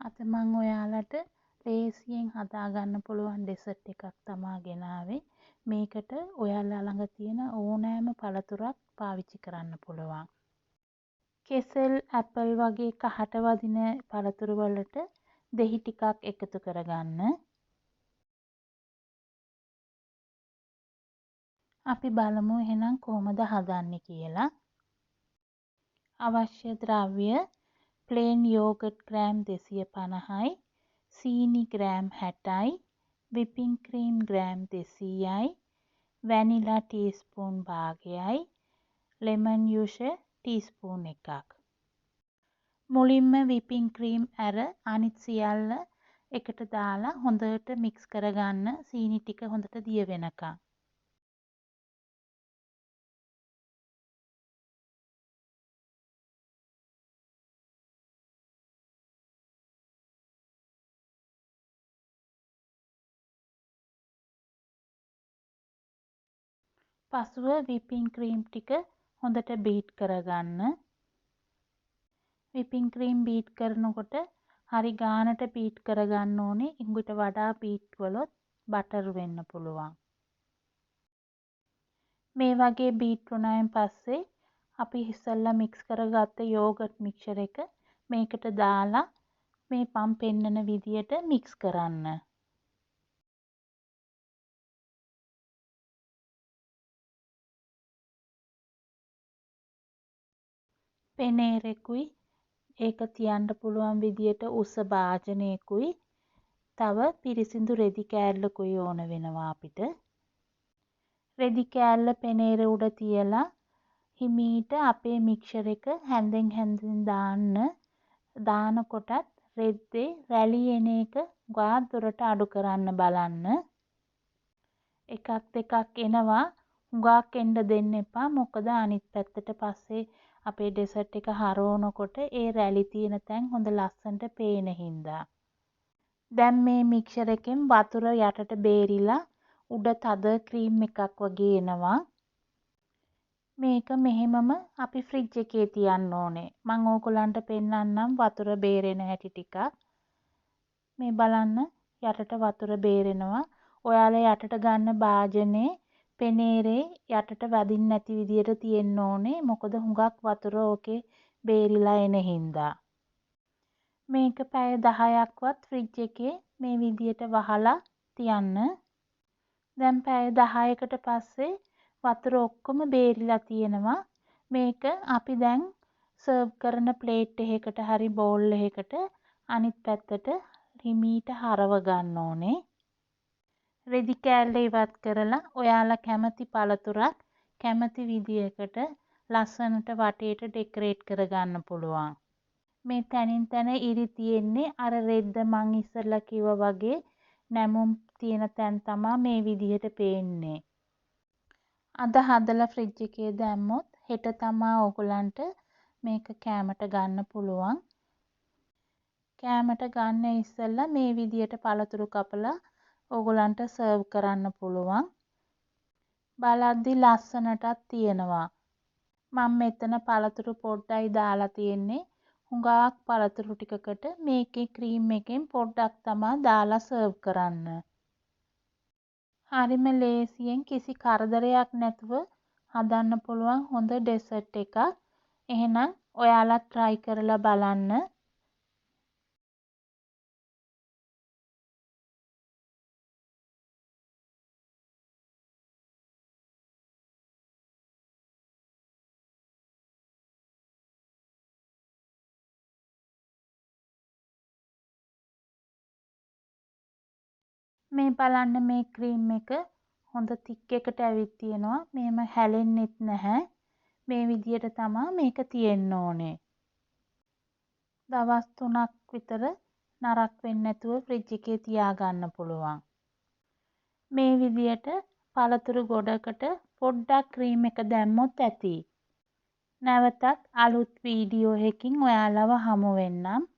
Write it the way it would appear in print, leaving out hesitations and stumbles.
අද මම ඔයාලට ලේසියෙන් හදාගන්න පුළුවන් ඩෙසර්ට් එකක් තමා ගෙනාවේ. මේකට ඔයාලා ළඟ තියෙන ඕනෑම පළතුරක් පාවිච්චි කරන්න පුළුවන්. කෙසෙල්, ඇපල් වගේ කහට වදින පළතුරු වලට දෙහි ටිකක් එකතු කරගන්න. අපි බලමු එහෙනම් කොහොමද හදන්නේ කියලා. අවශ්‍ය ද්‍රව්‍ය ප්ලේන් යෝගට් ග්‍රෑම් 250යි, සීනි ග්‍රෑම් 60යි, විපින් ක්‍රීම් ග්‍රෑම් 200යි, වැනිලා ටීස්පූන් භාගයයි, ලෙමන් යුෂ ටීස්පූන් එකක්. මුලින්ම විපින් ක්‍රීම් ඇර අනිත් සියල්ල එකට දාලා හොඳට මික්ස් කරගන්න සීනි ටික හොඳට දිය වෙනකන්. පසුව විපින් ක්‍රීම් ටික හොඳට බීට් කරගන්න. විපින් ක්‍රීම් බීට් කරනකොට හරි ගානට බීට් කරගන්න ඕනේ. ඊට වඩා බීට් කළොත් බටර් වෙන්න පුළුවන්. මේ වගේ බීට් වුණායින් පස්සේ අපි ඉස්සෙල්ලා මික්ස් කරගත්ත යෝගට් මික්ස්චර් එක මේකට දාලා මේ මම පෙන්නන විදියට මික්ස් කරන්න. පෙනේරෙකුයි ඒක තියන්න පුළුවන් විදියට උස භාජනයකුයි තව පිරිසිදු රෙදි කෑල්ලකුයි ඕන වෙනවා අපිට. රෙදි කෑල්ල පෙනේරේ උඩ තියලා හිමීට අපේ මික්ස්චර් එක හැන්දෙන් දානකොටත් රෙද්දේ රැලි එන එක ගා දුරට අඩු කරන්න බලන්න. එකක් දෙකක් එනවා හුඟක් එන්න දෙන්න එපා. මොකද අනිත් පැත්තට පස්සේ අපේ ඩෙසර්ට් එක හරවනකොට ඒ රැලි තියෙන තැන් හොඳ ලස්සනට පේන හින්දා. දැන් මේ මික්ස්චර් එකෙන් වතුර යටට බේරිලා උඩ තද ක්‍රීම් එකක් වගේ එනවා. මේක මෙහෙමම අපි ෆ්‍රිජ් එකේ තියන්න ඕනේ. මම ඕගොල්ලන්ට පෙන්නන්නම් වතුර බේරෙන හැටි ටිකක්. මේ බලන්න යටට වතුර බේරෙනවා. ඔයාලා යටට ගන්න භාජනේ පෙනේරේ යටට වදින්න නැති විදියට තියෙන්න ඕනේ. මොකද හුඟක් වතුර ඕකේ බේරිලා එන හින්දා. මේක පැය 10ක්වත් ෆ්‍රිජ් එකේ මේ විදියට වහලා තියන්න. දැන් පැය 10කට පස්සේ වතුර ඔක්කොම බේරිලා තියෙනවා. මේක අපි දැන් සර්ව් කරන ප්ලේට් එකකට හරි බෝල් එකකට අනිත් පැත්තට හිමීට හරව ගන්න ඕනේ. රෙදි කෑල්ල ඉවත් කරලා ඔයාලා කැමති පළතුරක් කැමති විදියකට ලස්සනට වටේට ඩෙකරේට් කරගන්න පුළුවන්. මේ තනින් තන ඉරි තියෙන්නේ අර රෙද්ද මං ඉස්සෙල්ලා කිව්වා වගේ නැමුම් තියෙන තැන් තමා මේ විදිහට පේන්නේ. අද හදලා ෆ්‍රිජ් එකේ දැම්මොත් හෙට තමා ඕගොල්ලන්ට මේක කෑමට ගන්න පුළුවන්. කෑමට ගන්න ඉස්සෙල්ලා මේ විදියට පළතුරු කපලා ඕගොල්ලන්ට සර්ව් කරන්න පුළුවන්. බලද්දි ලස්සනටත් තියෙනවා. මම මෙතන පළතුරු පොඩ්ඩයි දාලා තියෙන්නේ. හුඟක් පළතුරු ටිකකට මේකේ ක්‍රීම් එකෙන් පොඩ්ඩක් තමා දාලා සර්ව් කරන්න. හරිම ලේසියෙන් කිසි කරදරයක් නැතුව හදන්න පුළුවන් හොඳ ඩෙසර්ට් එකක්. එහෙනම් ඔයාලා try කරලා බලන්න. මේ බලන්න මේ ක්‍රීම් එක හොඳ තික් එකට ඇවිත් තියෙනවා. මේම හැලෙන්නෙත් නැහැ. මේ විදියට තමා මේක තියෙන්න ඕනේ. දවස් 3ක් විතර නරක් වෙන්නේ නැතුව ෆ්‍රිජ් එකේ තියාගන්න පුළුවන්. මේ විදියට පළතුරු ගොඩකට පොඩ්ඩක් ක්‍රීම් එක දැම්මොත් ඇති. නැවතත් අලුත් වීඩියෝ එකකින් ඔයාලව හමු වෙන්නම්.